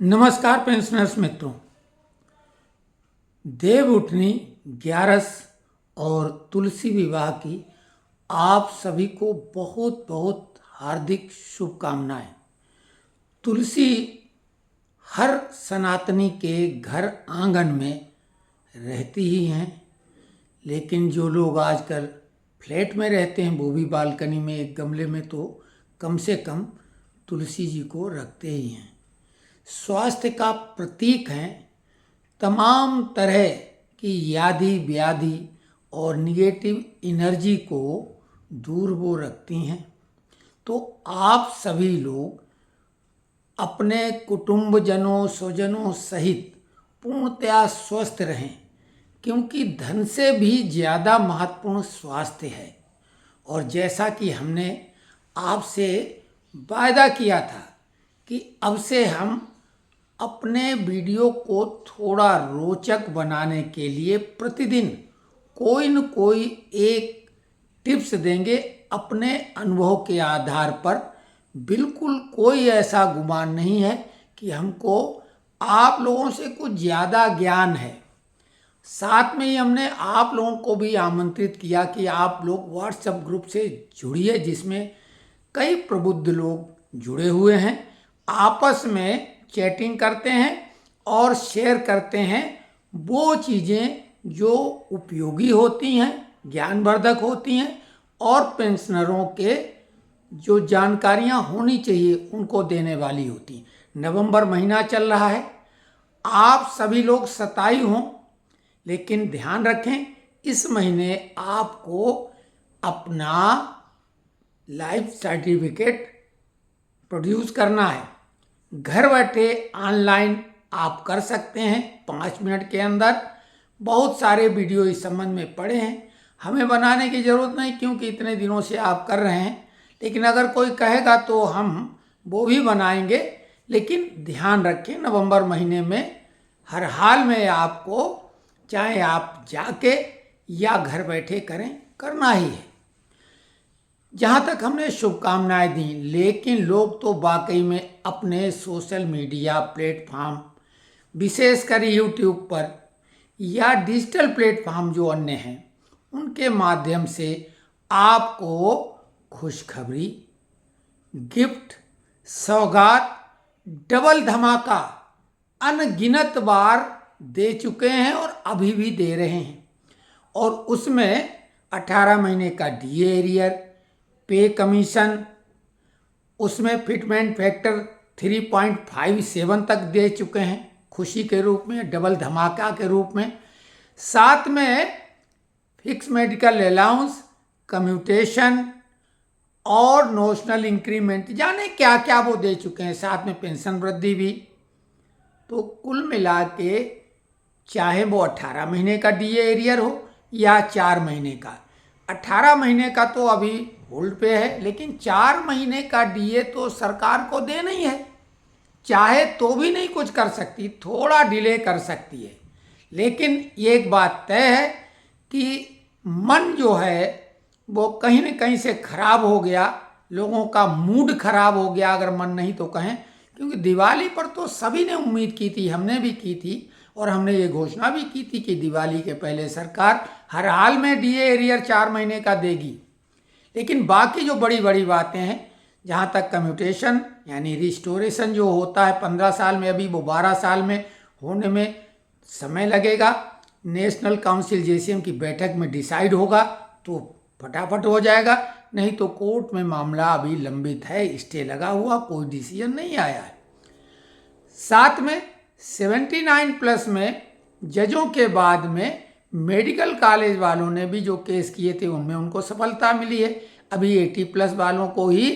नमस्कार पेंशनर्स मित्रों। देवउठनी, ग्यारस और तुलसी विवाह की आप सभी को बहुत बहुत हार्दिक शुभकामनाएं। तुलसी हर सनातनी के घर आंगन में रहती ही हैं, लेकिन जो लोग आजकल फ्लैट में रहते हैं वो भी बालकनी में एक गमले में तो कम से कम तुलसी जी को रखते ही हैं। स्वास्थ्य का प्रतीक हैं। तमाम तरह की यादि व्याधि और निगेटिव एनर्जी को दूर वो रखती हैं। तो आप सभी लोग अपने कुटुंबजनों स्वजनों सहित पूर्णतया स्वस्थ रहें, क्योंकि धन से भी ज़्यादा महत्वपूर्ण स्वास्थ्य है। और जैसा कि हमने आपसे वायदा किया था कि अब से हम अपने वीडियो को थोड़ा रोचक बनाने के लिए प्रतिदिन कोई न कोई एक टिप्स देंगे अपने अनुभव के आधार पर। बिल्कुल कोई ऐसा गुमान नहीं है कि हमको आप लोगों से कुछ ज़्यादा ज्ञान है। साथ में ही हमने आप लोगों को भी आमंत्रित किया कि आप लोग व्हाट्सएप ग्रुप से जुड़िए, जिसमें कई प्रबुद्ध लोग जुड़े हुए हैं, आपस में चैटिंग करते हैं और शेयर करते हैं वो चीज़ें जो उपयोगी होती हैं, ज्ञानवर्धक होती हैं और पेंशनरों के जो जानकारियां होनी चाहिए उनको देने वाली होती हैं। नवंबर महीना चल रहा है, आप सभी लोग सताई हों, लेकिन ध्यान रखें इस महीने आपको अपना लाइफ सर्टिफिकेट प्रोड्यूस करना है। घर बैठे ऑनलाइन आप कर सकते हैं 5 मिनट के अंदर। बहुत सारे वीडियो इस संबंध में पड़े हैं, हमें बनाने की ज़रूरत नहीं क्योंकि इतने दिनों से आप कर रहे हैं। लेकिन अगर कोई कहेगा तो हम वो भी बनाएंगे। लेकिन ध्यान रखें नवंबर महीने में हर हाल में आपको, चाहे आप जाके या घर बैठे करें, करना ही है। जहाँ तक हमने शुभकामनाएं दी, लेकिन लोग तो वाकई में अपने सोशल मीडिया प्लेटफॉर्म, विशेषकर यूट्यूब पर या डिजिटल प्लेटफॉर्म जो अन्य हैं, उनके माध्यम से आपको खुशखबरी, गिफ्ट, सौगात, डबल धमाका अनगिनत बार दे चुके हैं और अभी भी दे रहे हैं। और उसमें 18 महीने का डीए एरियर, पे कमीशन, उसमें फिटमेंट फैक्टर 3.57 तक दे चुके हैं खुशी के रूप में, डबल धमाका के रूप में। साथ में फिक्स मेडिकल अलाउंस, कम्यूटेशन और नोशनल इंक्रीमेंट, जाने क्या क्या वो दे चुके हैं। साथ में पेंशन वृद्धि भी। तो कुल मिला के चाहे वो 18 महीने का डीए एरियर हो या 4 महीने का, 18 महीने का तो अभी होल्ड पे है, लेकिन 4 महीने का डीए तो सरकार को देना ही है। चाहे तो भी नहीं कुछ कर सकती, थोड़ा डिले कर सकती है। लेकिन एक बात तय है कि मन जो है वो कहीं न कहीं से खराब हो गया, लोगों का मूड खराब हो गया अगर मन नहीं तो कहें। क्योंकि दिवाली पर तो सभी ने उम्मीद की थी, हमने भी की थी और हमने ये घोषणा भी की थी कि दिवाली के पहले सरकार हर हाल में डीए एरियर 4 महीने का देगी। लेकिन बाकी जो बड़ी बड़ी बातें हैं, जहाँ तक कम्यूटेशन यानी रिस्टोरेशन जो होता है 15 साल में, अभी वो 12 साल में होने में समय लगेगा। नेशनल काउंसिल जेसीएम की बैठक में डिसाइड होगा तो फटाफट हो जाएगा, नहीं तो कोर्ट में मामला अभी लंबित है, स्टे लगा हुआ, कोई डिसीजन नहीं आया है। साथ में 79+ में जजों के बाद में मेडिकल कॉलेज वालों ने भी जो केस किए थे उनमें उनको सफलता मिली है। अभी 80+ वालों को ही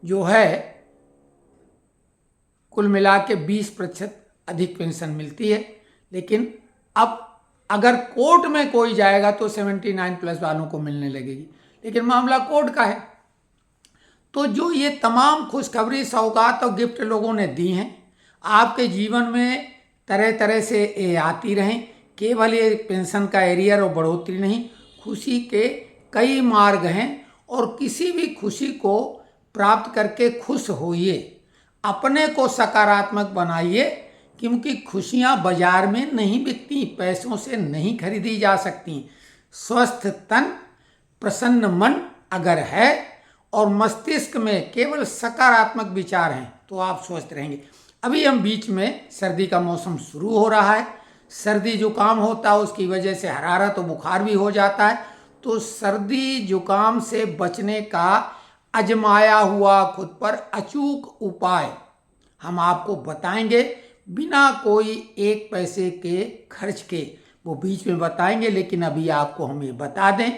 जो है कुल मिला के 20% अधिक पेंशन मिलती है। लेकिन अब अगर कोर्ट में कोई जाएगा तो 79+ वालों को मिलने लगेगी, लेकिन मामला कोर्ट का है। तो जो ये तमाम खुशखबरी, सौगात और गिफ्ट लोगों ने दी हैं, आपके जीवन में तरह तरह से ये आती रहें। केवल ये पेंशन का एरियर और बढ़ोतरी नहीं, खुशी के कई मार्ग हैं और किसी भी खुशी को प्राप्त करके खुश होइए। अपने को सकारात्मक बनाइए, क्योंकि खुशियां बाजार में नहीं बिकती, पैसों से नहीं खरीदी जा सकती। स्वस्थ तन, प्रसन्न मन अगर है और मस्तिष्क में केवल सकारात्मक विचार हैं तो आप स्वस्थ रहेंगे। अभी हम बीच में सर्दी का मौसम शुरू हो रहा है, सर्दी जुकाम होता है, उसकी वजह से हरारत और बुखार भी हो जाता है। तो सर्दी जुकाम से बचने का आजमाया हुआ खुद पर अचूक उपाय हम आपको बताएंगे, बिना कोई एक पैसे के खर्च के, वो बीच में बताएंगे। लेकिन अभी आपको हम ये बता दें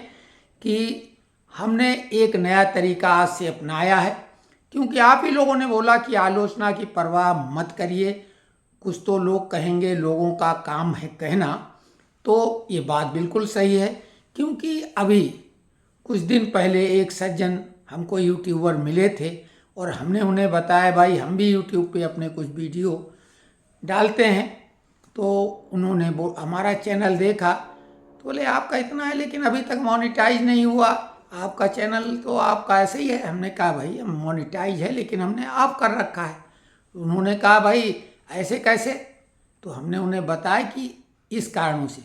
कि हमने एक नया तरीका आज से अपनाया है, क्योंकि आप ही लोगों ने बोला कि आलोचना की परवाह मत करिए। कुछ तो लोग कहेंगे, लोगों का काम है कहना, तो ये बात बिल्कुल सही है। क्योंकि अभी कुछ दिन पहले एक सज्जन हमको यूट्यूबर मिले थे और हमने उन्हें बताया भाई हम भी यूट्यूब पे अपने कुछ वीडियो डालते हैं। तो उन्होंने हमारा चैनल देखा तो बोले आपका इतना है लेकिन अभी तक मोनेटाइज नहीं हुआ, आपका चैनल तो आपका ऐसे ही है। हमने कहा भाई हम मोनेटाइज है लेकिन हमने ऑफ कर रखा है। उन्होंने कहा भाई ऐसे कैसे, तो हमने उन्हें बताया कि इस कारणों से।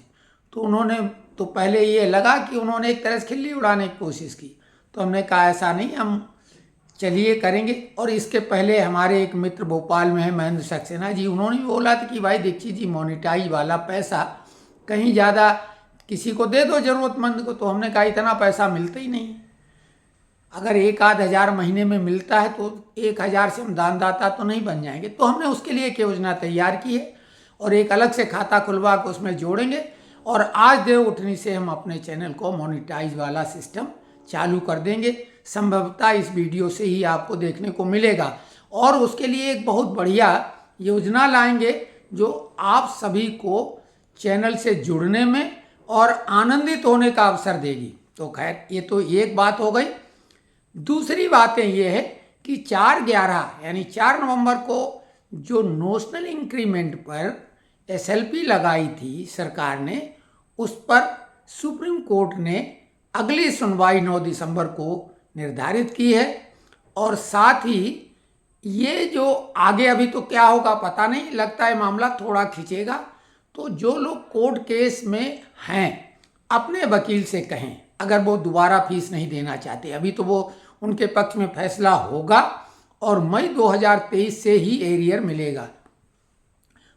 तो उन्होंने तो पहले ये लगा कि उन्होंने एक तरह से खिल्ली उड़ाने की कोशिश की। तो हमने कहा ऐसा नहीं, हम चलिए करेंगे। और इसके पहले हमारे एक मित्र भोपाल में है, महेंद्र सक्सेना जी, उन्होंने भी बोला था कि भाई दीक्षित जी मोनेटाइज वाला पैसा कहीं ज़्यादा किसी को दे दो ज़रूरतमंद को। तो हमने कहा इतना पैसा मिलता ही नहीं, अगर 1-8 हज़ार महीने में मिलता है तो 1 हज़ार से हम दानदाता तो नहीं बन जाएंगे। तो हमने उसके लिए एक योजना तैयार की है और एक अलग से खाता खुलवा के उसमें जोड़ेंगे। और आज देव उठनी से हम अपने चैनल को मोनेटाइज वाला सिस्टम चालू कर देंगे। संभवतः इस वीडियो से ही आपको देखने को मिलेगा। और उसके लिए एक बहुत बढ़िया योजना लाएंगे जो आप सभी को चैनल से जुड़ने में और आनंदित होने का अवसर देगी। तो खैर ये तो एक बात हो गई। दूसरी बातें ये है कि 4/11 यानी 4 नवंबर को जो नोशनल इंक्रीमेंट पर एसएलपी लगाई थी सरकार ने, उस पर सुप्रीम कोर्ट ने अगली सुनवाई 9 दिसंबर को निर्धारित की है। और साथ ही ये जो आगे अभी तो क्या होगा पता नहीं, लगता है मामला थोड़ा खिंचेगा। तो जो लोग कोर्ट केस में हैं अपने वकील से कहें, अगर वो दोबारा फीस नहीं देना चाहते, अभी तो वो उनके पक्ष में फैसला होगा और मई 2023 से ही एरियर मिलेगा।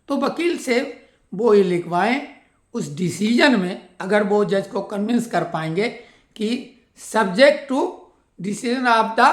तो वकील से वो ये लिखवाएं। उस डिसीजन में अगर वो जज को कन्विंस कर पाएंगे कि subject to decision of the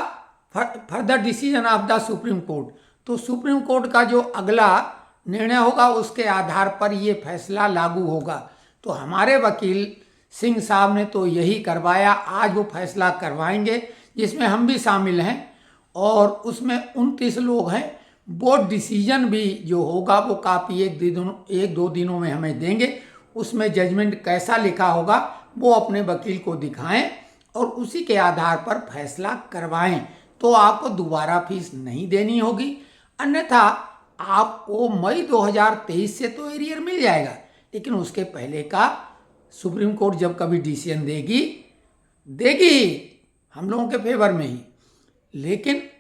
further decision of the supreme court, तो सुप्रीम कोर्ट का जो अगला निर्णय होगा उसके आधार पर ये फैसला लागू होगा। तो हमारे वकील सिंह साहब ने तो यही करवाया, आज वो फैसला करवाएंगे जिसमें हम भी शामिल हैं। और उसमें 29 लोग हैं। बोर्ड डिसीजन भी जो होगा वो काफ़ी 1-2 दिनों में हमें देंगे। उसमें जजमेंट कैसा लिखा होगा वो अपने वकील को दिखाएं और उसी के आधार पर फैसला करवाएं। तो आपको दोबारा फीस नहीं देनी होगी, अन्यथा आपको मई 2023 से तो एरियर मिल जाएगा, लेकिन उसके पहले का सुप्रीम कोर्ट जब कभी डिसीजन देगी हम लोगों के फेवर में ही, लेकिन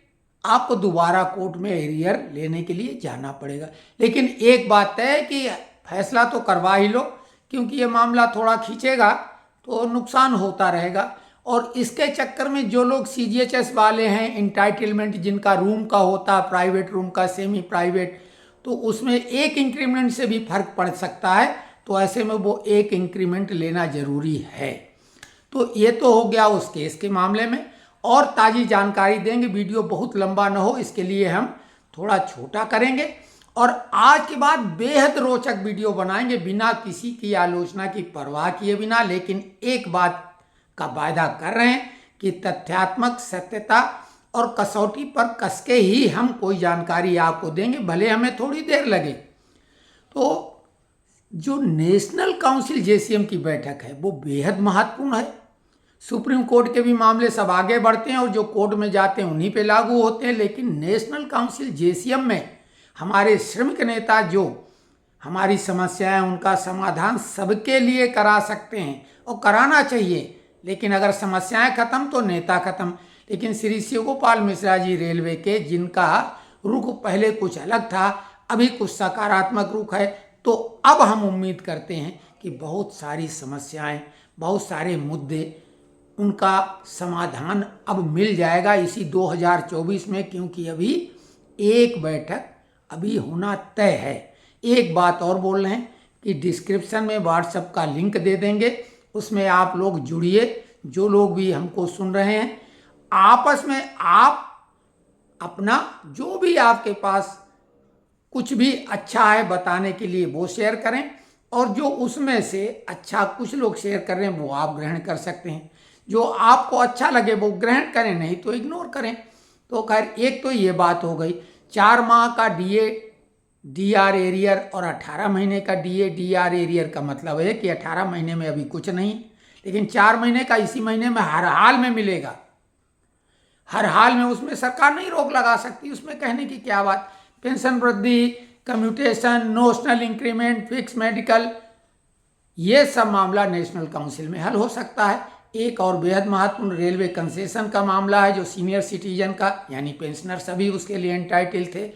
आपको दोबारा कोर्ट में एरियर लेने के लिए जाना पड़ेगा। लेकिन एक बात तय है कि फैसला तो करवा ही लो, क्योंकि ये मामला थोड़ा खींचेगा तो नुकसान होता रहेगा। और इसके चक्कर में जो लोग सीजीएचएस वाले हैं, इंटाइटलमेंट जिनका रूम का होता है, प्राइवेट रूम का, सेमी प्राइवेट, तो उसमें एक इंक्रीमेंट से भी फर्क पड़ सकता है। तो ऐसे में वो एक इंक्रीमेंट लेना जरूरी है। तो ये तो हो गया उस केस के मामले में। और ताज़ी जानकारी देंगे, वीडियो बहुत लंबा ना हो इसके लिए हम थोड़ा छोटा करेंगे। और आज के बाद बेहद रोचक वीडियो बनाएंगे बिना किसी की आलोचना की परवाह किए बिना। लेकिन एक बात का वायदा कर रहे हैं कि तथ्यात्मक सत्यता और कसौटी पर कसके ही हम कोई जानकारी आपको देंगे, भले हमें थोड़ी देर लगे। तो जो नेशनल काउंसिल जेसीएम की बैठक है वो बेहद महत्वपूर्ण है। सुप्रीम कोर्ट के भी मामले सब आगे बढ़ते हैं और जो कोर्ट में जाते हैं उन्हीं पे लागू होते हैं, लेकिन नेशनल काउंसिल जेसीएम में हमारे श्रमिक नेता जो हमारी समस्याएं उनका समाधान सबके लिए करा सकते हैं और कराना चाहिए। लेकिन अगर समस्याएं खत्म तो नेता खत्म। लेकिन श्री शिव गोपाल मिश्रा जी रेलवे के, जिनका रुख पहले कुछ अलग था, अभी कुछ सकारात्मक रुख है। तो अब हम उम्मीद करते हैं कि बहुत सारी समस्याएं, बहुत सारे मुद्दे, उनका समाधान अब मिल जाएगा इसी 2024 में, क्योंकि अभी एक बैठक अभी होना तय है। एक बात और बोल रहे हैं कि डिस्क्रिप्शन में व्हाट्सएप का लिंक दे देंगे, उसमें आप लोग जुड़िए। जो लोग भी हमको सुन रहे हैं, आपस में आप अपना जो भी आपके पास कुछ भी अच्छा है बताने के लिए वो शेयर करें, और जो उसमें से अच्छा कुछ लोग शेयर कर रहे हैं वो आप ग्रहण कर सकते हैं। जो आपको अच्छा लगे वो ग्रहण करें, नहीं तो इग्नोर करें। तो खैर, एक तो ये बात हो गई। 4 माह का डीए डीआर एरियर और 18 महीने का डीए डीआर एरियर का मतलब है कि 18 महीने में अभी कुछ नहीं, लेकिन 4 महीने का इसी महीने में हर हाल में मिलेगा। हर हाल में, उसमें सरकार नहीं रोक लगा सकती, उसमें कहने की क्या बात। पेंशन वृद्धि, commutation, notional increment, fix medical, ये सब मामला नेशनल काउंसिल में हल हो सकता है। एक और बेहद महत्वपूर्ण रेलवे कंसेशन का मामला है, जो सीनियर सिटीजन का यानी पेंशनर सभी उसके लिए एंटाइटल थे,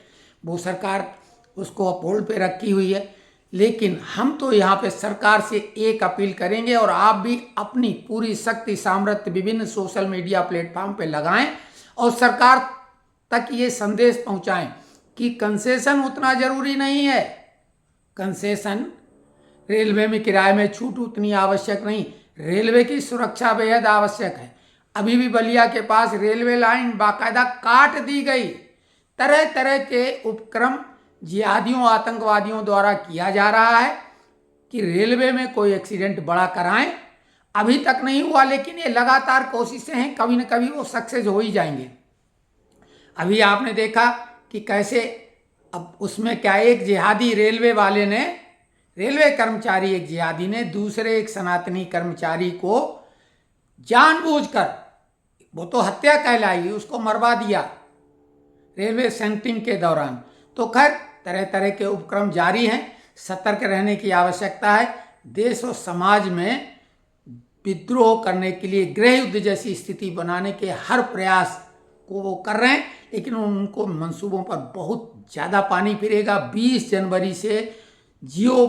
वो सरकार उसको होल्ड पे रखी हुई है। लेकिन हम तो यहाँ पे सरकार से एक अपील करेंगे, और आप भी अपनी पूरी शक्ति सामर्थ्य विभिन्न सोशल मीडिया प्लेटफॉर्म पे लगाएं और सरकार तक ये संदेश पहुँचाएं कि कंसेशन उतना जरूरी नहीं है। कंसेशन, रेलवे में किराए में छूट उतनी आवश्यक नहीं, रेलवे की सुरक्षा बेहद आवश्यक है। अभी भी बलिया के पास रेलवे लाइन बाकायदा काट दी गई। तरह तरह के उपक्रम जिहादियों, आतंकवादियों द्वारा किया जा रहा है कि रेलवे में कोई एक्सीडेंट बड़ा कराएं। अभी तक नहीं हुआ, लेकिन ये लगातार कोशिशें हैं, कभी न कभी वो सक्सेस हो ही जाएंगे। अभी आपने देखा कि कैसे, अब उसमें क्या, एक जिहादी रेलवे वाले ने, रेलवे कर्मचारी एक जिहादी ने दूसरे एक सनातनी कर्मचारी को जानबूझकर, वो तो हत्या कहलाई, उसको मरवा दिया रेलवे सेंटिंग के दौरान। तो खैर, तरह तरह के उपक्रम जारी हैं, सतर्क रहने की आवश्यकता है। देश और समाज में विद्रोह करने के लिए, गृह युद्ध जैसी स्थिति बनाने के हर प्रयास को वो कर रहे हैं, लेकिन उनको मंसूबों पर बहुत ज़्यादा पानी फिरेगा। 20 जनवरी से जियो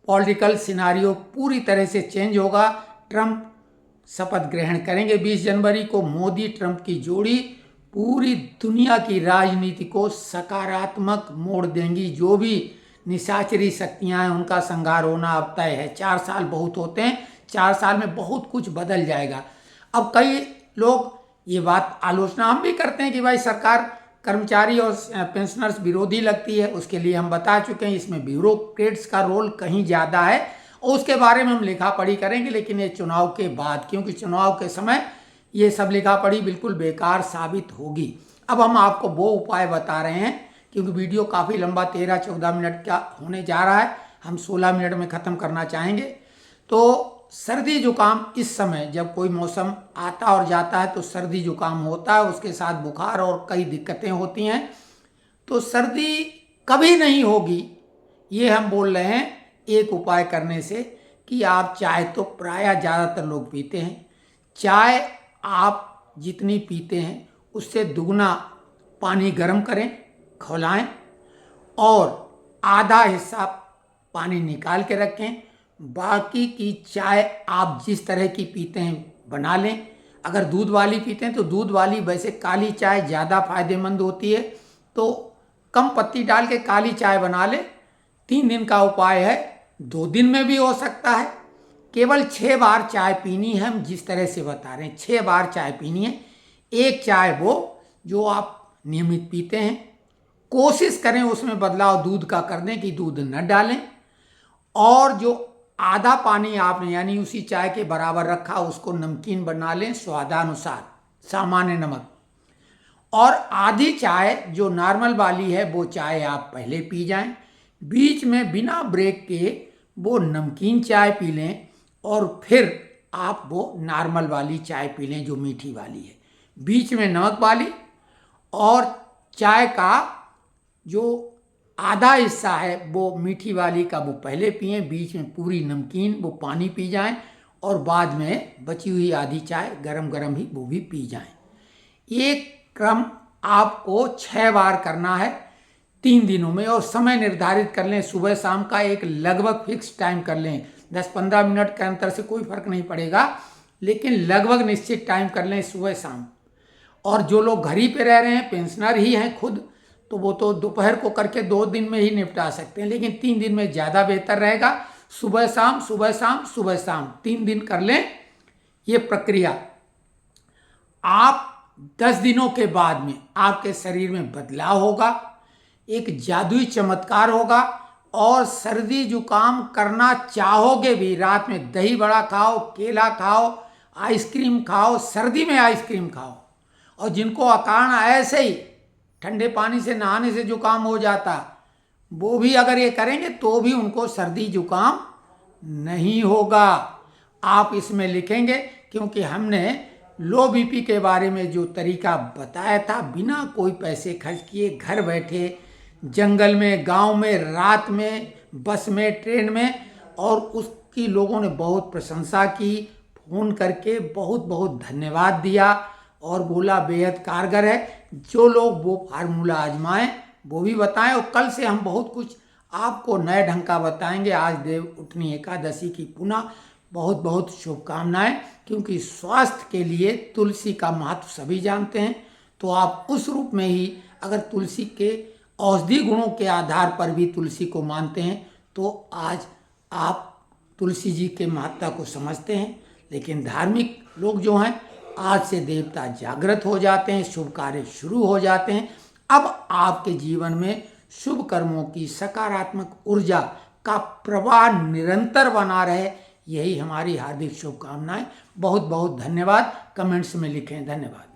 पॉलिटिकल सिनारियो पूरी तरह से चेंज होगा। ट्रंप शपथ ग्रहण करेंगे 20 जनवरी को। मोदी ट्रंप की जोड़ी पूरी दुनिया की राजनीति को सकारात्मक मोड़ देंगी। जो भी निशाचरी शक्तियां हैं उनका संहार होना अब तय है। 4 साल बहुत होते हैं, 4 साल में बहुत कुछ बदल जाएगा। अब कई लोग ये बात आलोचना हम भी करते हैं कि भाई सरकार कर्मचारी और पेंशनर्स विरोधी लगती है। उसके लिए हम बता चुके हैं, इसमें ब्यूरोक्रेट्स का रोल कहीं ज़्यादा है, और उसके बारे में हम लिखा पढ़ी करेंगे, लेकिन ये चुनाव के बाद, क्योंकि चुनाव के समय ये सब लिखा पढ़ी बिल्कुल बेकार साबित होगी। अब हम आपको वो उपाय बता रहे हैं, क्योंकि वीडियो काफ़ी लंबा 13-14 मिनट का होने जा रहा है, हम 16 मिनट में ख़त्म करना चाहेंगे। तो सर्दी जुकाम, इस समय जब कोई मौसम आता और जाता है तो सर्दी जुकाम होता है, उसके साथ बुखार और कई दिक्कतें होती हैं। तो सर्दी कभी नहीं होगी, ये हम बोल रहे हैं एक उपाय करने से, कि आप चाय तो प्रायः ज़्यादातर लोग पीते हैं, चाय आप जितनी पीते हैं उससे दुगना पानी गर्म करें, खौलाएं, और आधा हिस्सा पानी निकाल के रखें। बाकी की चाय आप जिस तरह की पीते हैं बना लें। अगर दूध वाली पीते हैं तो दूध वाली, वैसे काली चाय ज़्यादा फायदेमंद होती है, तो कम पत्ती डाल के काली चाय बना लें। 3 दिन का उपाय है, 2 दिन में भी हो सकता है। केवल 6 बार चाय पीनी है, हम जिस तरह से बता रहे हैं 6 बार चाय पीनी है। एक चाय वो जो आप नियमित पीते हैं, कोशिश करें उसमें बदलाव दूध का कर दें कि दूध न डालें, और जो आधा पानी आपने यानी उसी चाय के बराबर रखा उसको नमकीन बना लें स्वादानुसार, सामान्य नमक। और आधी चाय जो नॉर्मल वाली है वो चाय आप पहले पी जाएं, बीच में बिना ब्रेक के वो नमकीन चाय पी लें, और फिर आप वो नॉर्मल वाली चाय पी लें जो मीठी वाली है। बीच में नमक वाली, और चाय का जो आधा हिस्सा है वो मीठी वाली का वो पहले पिएं, बीच में पूरी नमकीन वो पानी पी जाएं, और बाद में बची हुई आधी चाय गरम गरम ही वो भी पी जाएं। ये क्रम आपको 6 बार करना है 3 दिनों में, और समय निर्धारित कर लें। सुबह शाम का एक लगभग फिक्स टाइम कर लें। 10-15 मिनट के अंतर से कोई फर्क नहीं पड़ेगा, लेकिन लगभग निश्चित टाइम कर लें सुबह शाम। और जो लोग घर ही पे रह रहे हैं, पेंशनर ही हैं खुद, तो वो तो दोपहर को करके 2 दिन में ही निपटा सकते हैं, लेकिन 3 दिन में ज़्यादा बेहतर रहेगा। सुबह शाम, सुबह शाम, सुबह शाम 3 दिन कर लें ये प्रक्रिया। आप 10 दिनों के बाद में आपके शरीर में बदलाव होगा, एक जादुई चमत्कार होगा, और सर्दी जुकाम करना चाहोगे भी। रात में दही बड़ा खाओ, केला खाओ, आइसक्रीम खाओ, सर्दी में आइसक्रीम खाओ। और जिनको अकारण ऐसे ही ठंडे पानी से नहाने से जुकाम हो जाता, वो भी अगर ये करेंगे तो भी उनको सर्दी जुकाम नहीं होगा। आप इसमें लिखेंगे, क्योंकि हमने लो बीपी के बारे में जो तरीका बताया था, बिना कोई पैसे खर्च किए घर बैठे, जंगल में, गांव में, रात में, बस में, ट्रेन में, और उसकी लोगों ने बहुत प्रशंसा की। फ़ोन करके बहुत बहुत धन्यवाद दिया और बोला बेहद कारगर है। जो लोग वो फार्मूला आजमाएं, वो भी बताएं। और कल से हम बहुत कुछ आपको नए ढंग का बताएंगे। आज देव उठनी एकादशी की पुनः बहुत बहुत शुभकामनाएं, क्योंकि स्वास्थ्य के लिए तुलसी का महत्व सभी जानते हैं। तो आप उस रूप में ही अगर तुलसी के औषधि गुणों के आधार पर भी तुलसी को मानते हैं, तो आज आप तुलसी जी के महत्ता को समझते हैं। लेकिन धार्मिक लोग जो हैं, आज से देवता जागृत हो जाते हैं, शुभ कार्य शुरू हो जाते हैं। अब आपके जीवन में शुभ कर्मों की सकारात्मक ऊर्जा का प्रवाह निरंतर बना रहे, यही हमारी हार्दिक शुभकामनाएं। बहुत बहुत धन्यवाद। कमेंट्स में लिखें। धन्यवाद।